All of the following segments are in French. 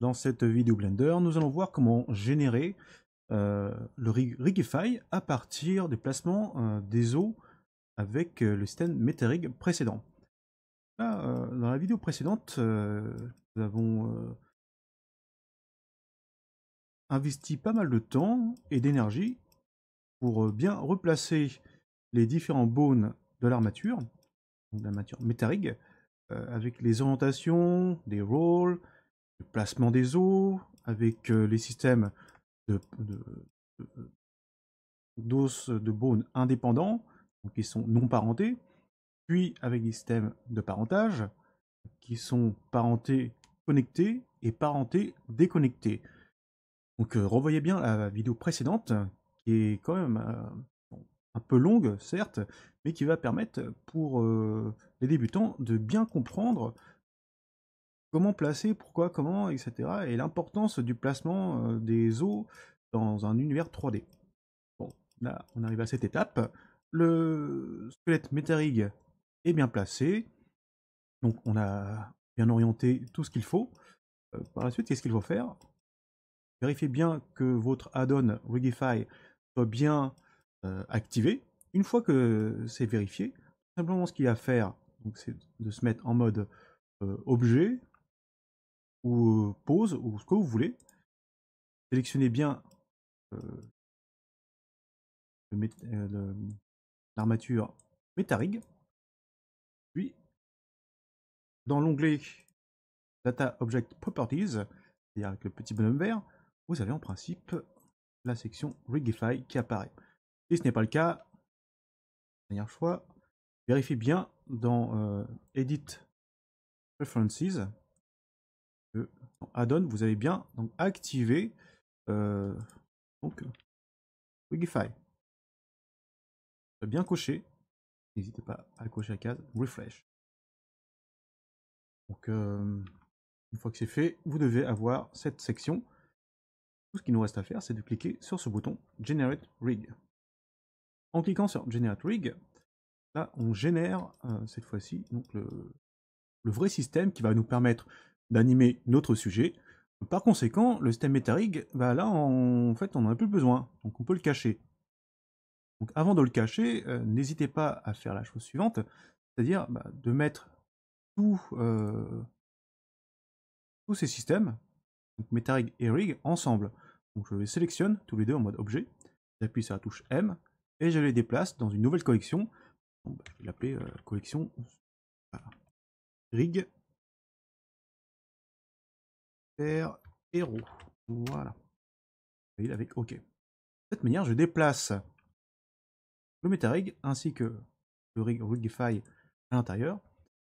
Dans cette vidéo Blender, nous allons voir comment générer le Rigify à partir des placements des os avec le système MetaRig précédent. Là, dans la vidéo précédente, nous avons investi pas mal de temps et d'énergie pour bien replacer les différents bones de l'armature, donc l'armature MetaRig, avec les orientations, des rolls, le placement des os, avec les systèmes d'os de bones indépendants, donc qui sont non parentés, puis avec des systèmes de parentage, qui sont parentés connectés et parentés déconnectés. Donc revoyez bien la vidéo précédente, qui est quand même un peu longue, certes, mais qui va permettre pour les débutants de bien comprendre comment placer, pourquoi, comment, etc. et l'importance du placement des os dans un univers 3D. Bon, là, on arrive à cette étape. Le squelette métarig est bien placé. Donc, on a bien orienté tout ce qu'il faut. Par la suite, qu'est-ce qu'il faut faire? Vérifiez bien que votre add-on Rigify soit bien activé. Une fois que c'est vérifié, simplement ce qu'il y a à faire, c'est de se mettre en mode objet ou pause ou ce que vous voulez. Sélectionnez bien l'armature MetaRig. Puis, dans l'onglet Data Object Properties, c'est-à-dire avec le petit bonhomme vert, vous avez en principe la section Rigify qui apparaît. Si ce n'est pas le cas, dernière fois, vérifiez bien dans Edit Preferences que dans Add-on, vous avez bien donc, activé Rigify. Bien coché. N'hésitez pas à cocher la case Refresh. Donc, une fois que c'est fait, vous devez avoir cette section. Tout ce qu'il nous reste à faire, c'est de cliquer sur ce bouton Generate Rig. En cliquant sur Generate Rig, là, on génère cette fois-ci le vrai système qui va nous permettre d'animer notre sujet. Par conséquent, le système MetaRig, bah là, en fait, on n'en a plus besoin, donc on peut le cacher. Donc avant de le cacher, n'hésitez pas à faire la chose suivante, c'est-à-dire de mettre tous ces systèmes, donc MetaRig et Rig, ensemble. Donc je les sélectionne tous les deux en mode objet, j'appuie sur la touche M, et je les déplace dans une nouvelle collection. Bon, je vais l'appeler collection Rig Super Héros. Voilà. Et avec OK. De cette manière, je déplace le MetaRig ainsi que le Rig Rigify à l'intérieur.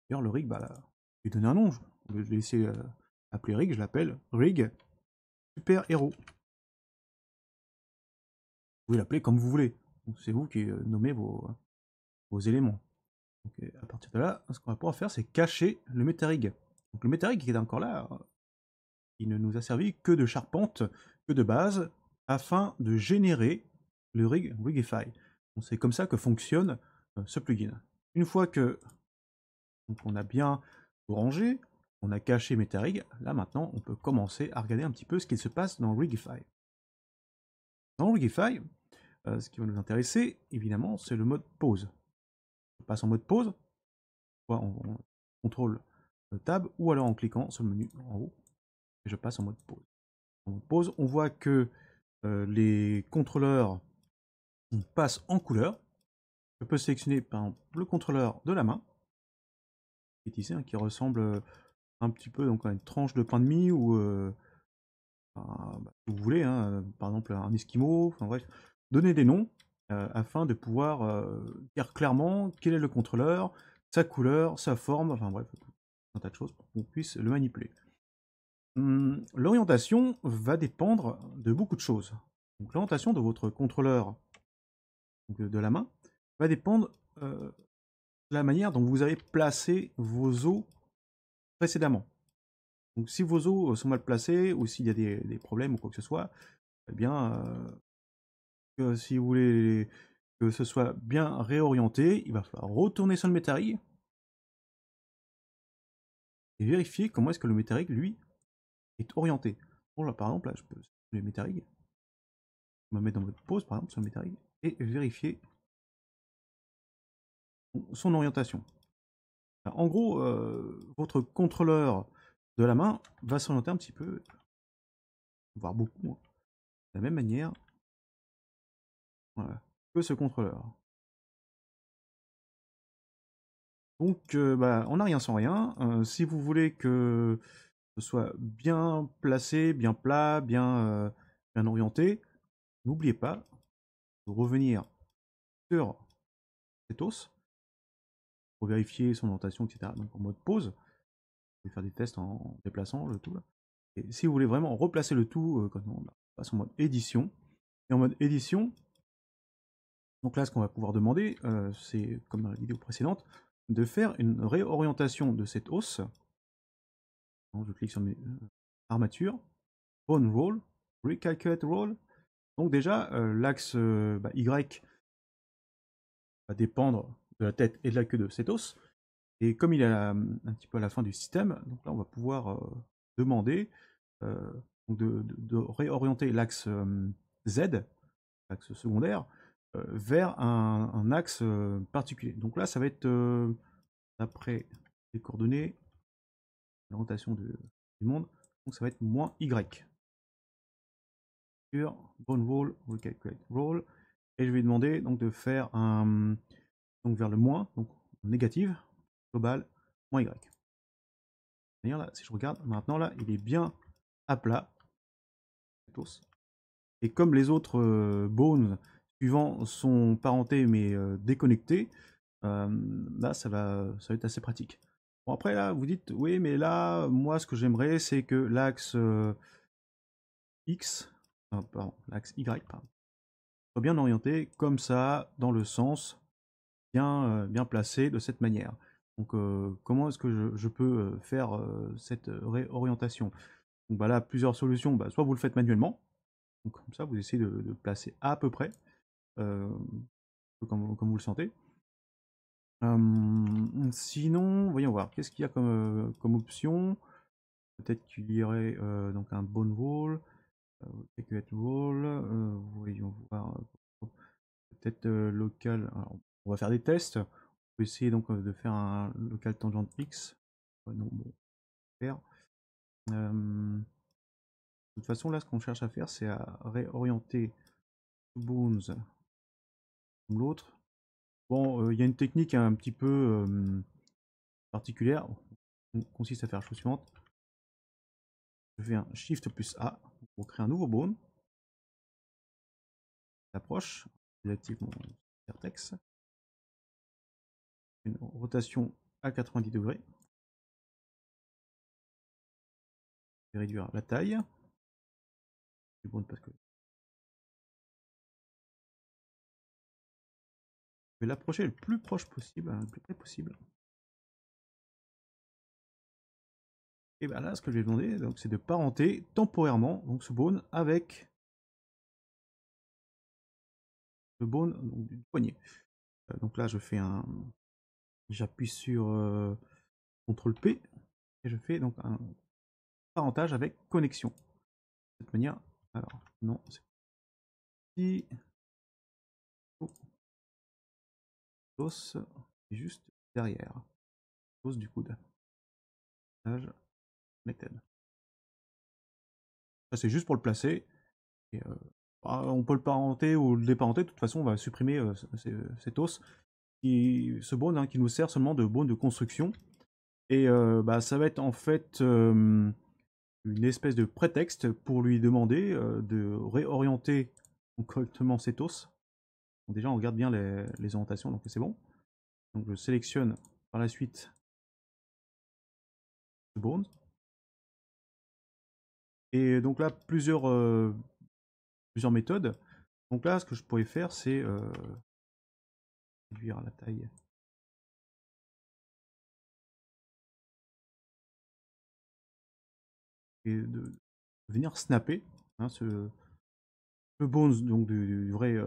D'ailleurs, le Rig, je vais donner un nom. Je vais laisser appeler Rig, je l'appelle Rig Super Héros. Vous pouvez l'appeler comme vous voulez. C'est vous qui nommez vos éléments. Donc, à partir de là, ce qu'on va pouvoir faire, c'est cacher le MetaRig. Donc le MetaRig qui est encore là, il ne nous a servi que de charpente, que de base, afin de générer le Rigify. C'est comme ça que fonctionne ce plugin. Une fois que on a bien rangé, on a caché MetaRig, là maintenant on peut commencer à regarder un petit peu ce qu'il se passe dans Rigify. Dans Rigify, ce qui va nous intéresser, évidemment, c'est le mode pause. On passe en mode pause, soit on contrôle Tab, ou alors en cliquant sur le menu en haut, et je passe en mode pause. En mode pause, on voit que les contrôleurs passent en couleur. Je peux sélectionner par exemple le contrôleur de la main, qui est ici, qui ressemble un petit peu donc, à une tranche de pain de mie ou vous voulez, par exemple un esquimau, enfin bref, donner des noms afin de pouvoir dire clairement quel est le contrôleur, sa couleur, sa forme, enfin bref, un tas de choses pour qu'on puisse le manipuler. L'orientation va dépendre de beaucoup de choses. L'orientation de votre contrôleur de la main va dépendre de la manière dont vous avez placé vos os précédemment. Donc si vos os sont mal placés ou s'il y a des problèmes ou quoi que ce soit, eh bien, si vous voulez que ce soit bien réorienté, il va falloir retourner sur le MetaRig et vérifier comment est-ce que le MetaRig, lui, est orienté. Bon, là, par exemple, là, je peux les MetaRig, me mettre dans mode pause, par exemple, sur le MetaRig, et vérifier son orientation. En gros, votre contrôleur de la main va s'orienter un petit peu, voire beaucoup, hein, de la même manière, voilà, que ce contrôleur. Donc, bah, on n'a rien sans rien. Si vous voulez que ce soit bien placé, bien plat, bien orienté, n'oubliez pas de revenir sur cet os pour vérifier son orientation, etc. Donc en mode pause, vous pouvez faire des tests en déplaçant le tout là. Et si vous voulez vraiment replacer le tout, quand on passe en mode édition. Et en mode édition, donc là, ce qu'on va pouvoir demander, c'est, comme dans la vidéo précédente, de faire une réorientation de cet os. Donc, je clique sur mes armatures, bone roll, recalculate roll. Donc déjà, l'axe Y va dépendre de la tête et de la queue de cet os. Et comme il est un petit peu à la fin du système, donc là, on va pouvoir demander de réorienter l'axe Z, l'axe secondaire, vers un axe particulier. Donc là, ça va être, d'après les coordonnées, l'orientation du monde, donc ça va être moins Y. Sur bone roll, recalculate roll, et je vais demander donc de faire un, donc vers le moins, donc négative, global, moins Y. D'ailleurs là, si je regarde, maintenant là, il est bien à plat, et comme les autres bones suivants sont parentés mais déconnectés, là ça va être assez pratique. Bon après là, vous dites, oui mais là, moi ce que j'aimerais c'est que l'axe X, pardon, l'axe Y, pardon, soit bien orienté comme ça, dans le sens bien placé de cette manière. Donc comment est-ce que je peux faire cette réorientation? Donc bah là, plusieurs solutions, bah, soit vous le faites manuellement, donc comme ça vous essayez de placer à peu près, comme vous le sentez. Sinon, voyons voir, qu'est-ce qu'il y a comme option? Peut-être qu'il y aurait donc un bone roll, calculate roll, voyons voir, peut-être local. Alors, on va faire des tests. On peut essayer donc de faire un local tangent X. Non, bon, faire. De toute façon, là, ce qu'on cherche à faire, c'est à réorienter Bones comme l'autre. Bon, il y a une technique un petit peu particulière. On consiste à faire la chose suivante. Je fais un Shift plus A pour créer un nouveau bone. J'approche, j'active mon vertex. Une rotation à 90 degrés. Je vais réduire la taille du bone parce que je vais l'approcher le plus proche possible, le plus près possible. Et bien là, ce que je vais demander, c'est de parenter temporairement donc ce bone avec le bone du poignet. Donc là, je fais un, j'appuie sur CTRL P et je fais donc un parentage avec connexion. De cette manière, alors non, c'est ici, l'os est juste derrière, l'os du coude. Connected. Ça c'est juste pour le placer. Et, on peut le parenter ou le déparenter. De toute façon, on va supprimer cet os, ce bone qui nous sert seulement de bone de construction. Et ça va être en fait une espèce de prétexte pour lui demander de réorienter correctement cet os. Donc déjà, on regarde bien les orientations, donc c'est bon. Donc je sélectionne par la suite ce bone. Et donc là, plusieurs méthodes. Donc là, ce que je pourrais faire, c'est réduire la taille. Et de venir snapper le bones donc du vrai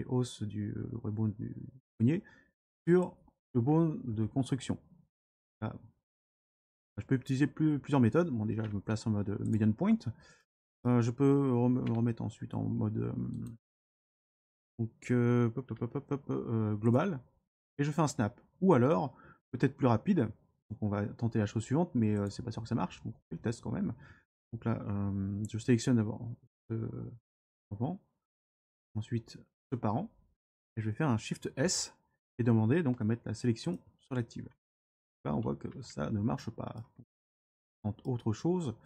os du vrai bone du poignet sur le bone de construction. Là, Je peux utiliser plusieurs méthodes. Bon, déjà, je me place en mode median point. Je peux remettre ensuite en mode global. Et je fais un snap. Ou alors, peut-être plus rapide. Donc on va tenter la chose suivante, mais c'est pas sûr que ça marche. Donc on fait le test quand même. Donc là, je sélectionne d'abord enfant. Ensuite, ce parent. Et je vais faire un Shift S et demander donc à mettre la sélection sur l'active. Là, on voit que ça ne marche pas. Autre chose,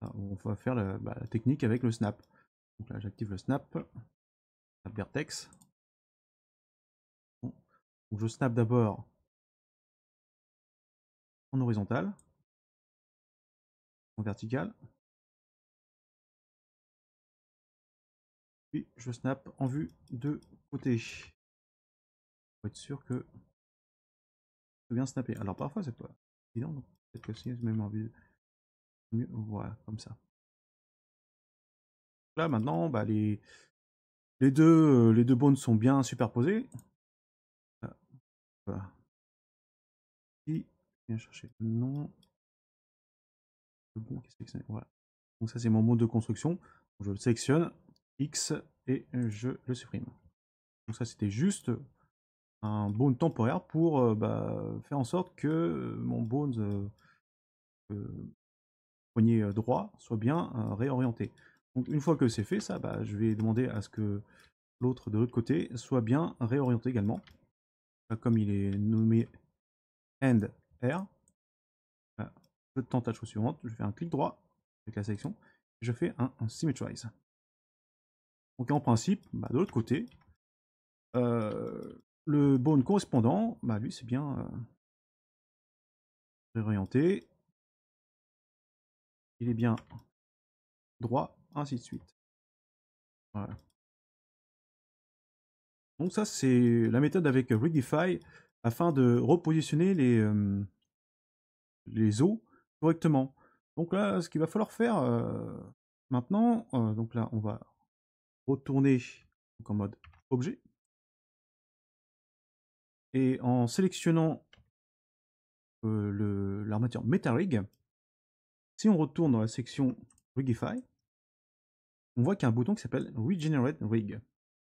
on va faire la technique avec le snap. Donc là, j'active le snap, snap vertex. Bon. Donc je snap d'abord en horizontal, en vertical, puis je snap en vue de côté. Pour être sûr que je bien snapper. Alors parfois c'est pas évident, donc peut-être que si même en vue mieux, voilà, comme ça. Là maintenant, bah, les deux bones sont bien superposés. Voilà. Ici, viens chercher le nom. Le bon qui est sélectionné. Voilà. Donc ça c'est mon mode de construction. Je le sélectionne, X, et je le supprime. Donc ça c'était juste un bone temporaire pour faire en sorte que mon bone poignet droit soit bien réorienté. Donc une fois que c'est fait, ça, je vais demander à ce que l'autre de l'autre côté soit bien réorienté également. Là, comme il est nommé End R, je tente la chose suivante, je fais un clic droit avec la sélection, et je fais un Symmetrize. Donc en principe, de l'autre côté, le bone correspondant, lui c'est bien réorienté, il est bien droit, ainsi de suite. Voilà. Donc ça c'est la méthode avec Rigify afin de repositionner les os correctement. Donc là, ce qu'il va falloir faire maintenant, donc là on va retourner donc en mode objet, et en sélectionnant l'armature MetaRig, si on retourne dans la section Rigify, on voit qu'il y a un bouton qui s'appelle Regenerate Rig.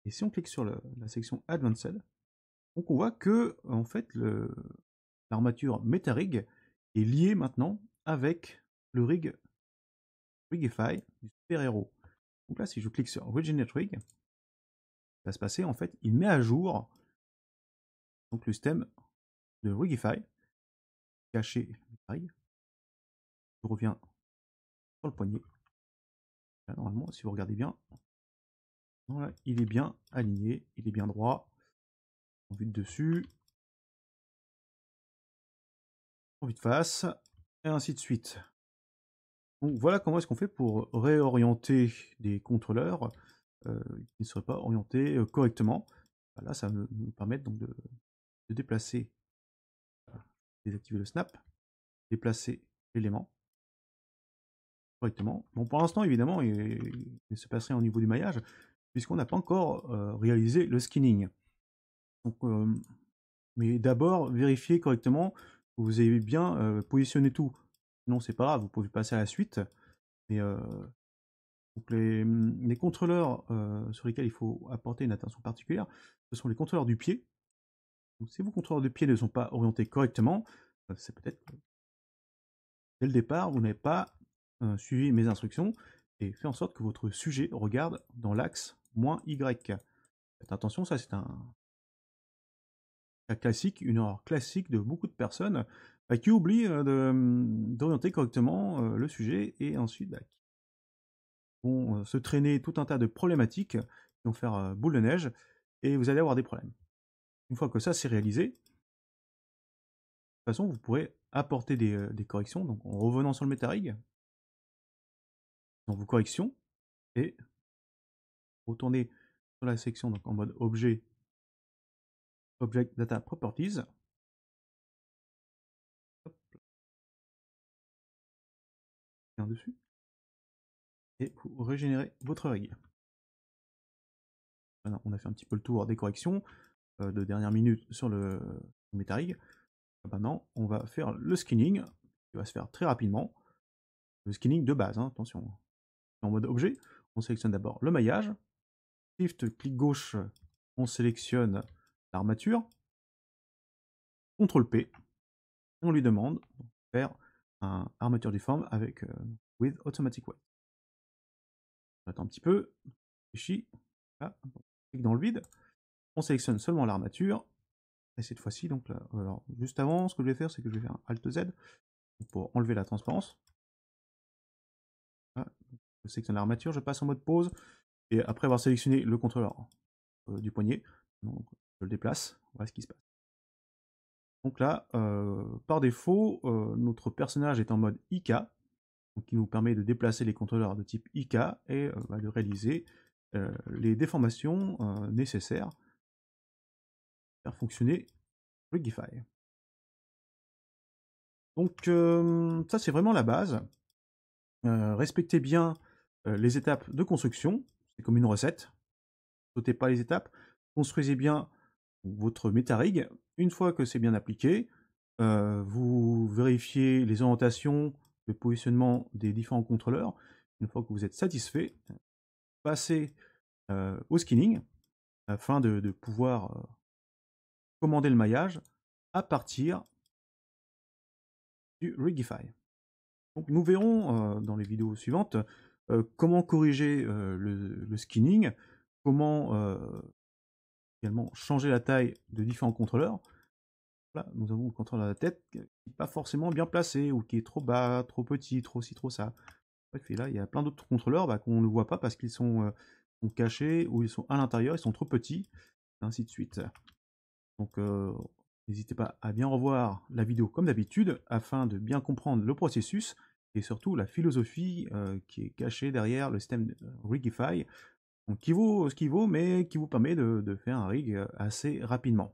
Et si on clique sur la section Advanced, donc on voit que en fait l'armature MetaRig est liée maintenant avec le Rigify du super héros. Donc là, si je clique sur Regenerate Rig, ce qui va se passer, en fait, il met à jour donc le système de Rigify, caché Rig. Je reviens sur le poignet. Là, normalement, si vous regardez bien, voilà, il est bien aligné, il est bien droit, en vue de dessus, en vue de face, et ainsi de suite. Donc voilà comment est-ce qu'on fait pour réorienter des contrôleurs qui ne seraient pas orientés correctement. Là, ça va nous permettre donc de déplacer, désactiver le snap, déplacer l'élément correctement. Bon, pour l'instant, évidemment, il ne se passe rien au niveau du maillage, puisqu'on n'a pas encore réalisé le skinning. Donc, mais d'abord, vérifiez correctement que vous avez bien positionné tout. Sinon, c'est pas grave, vous pouvez passer à la suite. Mais donc les contrôleurs sur lesquels il faut apporter une attention particulière, ce sont les contrôleurs du pied. Donc, si vos contrôleurs de pied ne sont pas orientés correctement, c'est peut-être que dès le départ, vous n'avez pas suivi mes instructions et fait en sorte que votre sujet regarde dans l'axe -Y. Faites attention, ça c'est un cas classique, une erreur classique de beaucoup de personnes qui oublient d'orienter correctement le sujet et ensuite qui vont se traîner tout un tas de problématiques qui vont faire boule de neige et vous allez avoir des problèmes. Une fois que ça c'est réalisé, de toute façon vous pourrez apporter des corrections, donc en revenant sur le MetaRig, dans vos corrections, et retourner sur la section donc en mode objet, Object Data Properties. Hop, bien dessus. Et vous régénérez votre rig. Maintenant, on a fait un petit peu le tour des corrections de dernière minute sur le MetaRig. Maintenant, on va faire le skinning. qui va se faire très rapidement. Le skinning de base, hein, attention. En mode objet, on sélectionne d'abord le maillage. Shift, clic gauche, on sélectionne l'armature. CTRL P, on lui demande de faire un armature deform avec with automatic weight. On attend un petit peu, réfléchit, là, on clique dans le vide, on sélectionne seulement l'armature, et cette fois-ci, donc là, alors, juste avant, ce que je vais faire, c'est que je vais faire un Alt Z pour enlever la transparence. Là, je sélectionne l'armature, je passe en mode pause, et après avoir sélectionné le contrôleur du poignet, donc, je le déplace, voilà ce qui se passe. Donc là, par défaut, notre personnage est en mode IK, donc qui nous permet de déplacer les contrôleurs de type IK et de réaliser les déformations nécessaires pour faire fonctionner Rigify. Donc ça c'est vraiment la base. Respectez bien les étapes de construction, c'est comme une recette. Sautez pas les étapes, construisez bien votre MetaRig. Une fois que c'est bien appliqué, vous vérifiez les orientations, le positionnement des différents contrôleurs. Une fois que vous êtes satisfait, passez au skinning afin de pouvoir commander le maillage à partir du Rigify. Donc nous verrons dans les vidéos suivantes comment corriger le skinning, comment également changer la taille de différents contrôleurs. Là, nous avons le contrôleur de la tête qui n'est pas forcément bien placé, ou qui est trop bas, trop petit, trop ci, trop ça. Bref, et là, il y a plein d'autres contrôleurs qu'on ne voit pas parce qu'ils sont cachés, ou ils sont à l'intérieur, ils sont trop petits, et ainsi de suite. Donc, n'hésitez pas à bien revoir la vidéo comme d'habitude, afin de bien comprendre le processus, et surtout la philosophie qui est cachée derrière le système Rigify, donc qui vaut ce qu'il vaut, mais qui vous permet de faire un rig assez rapidement.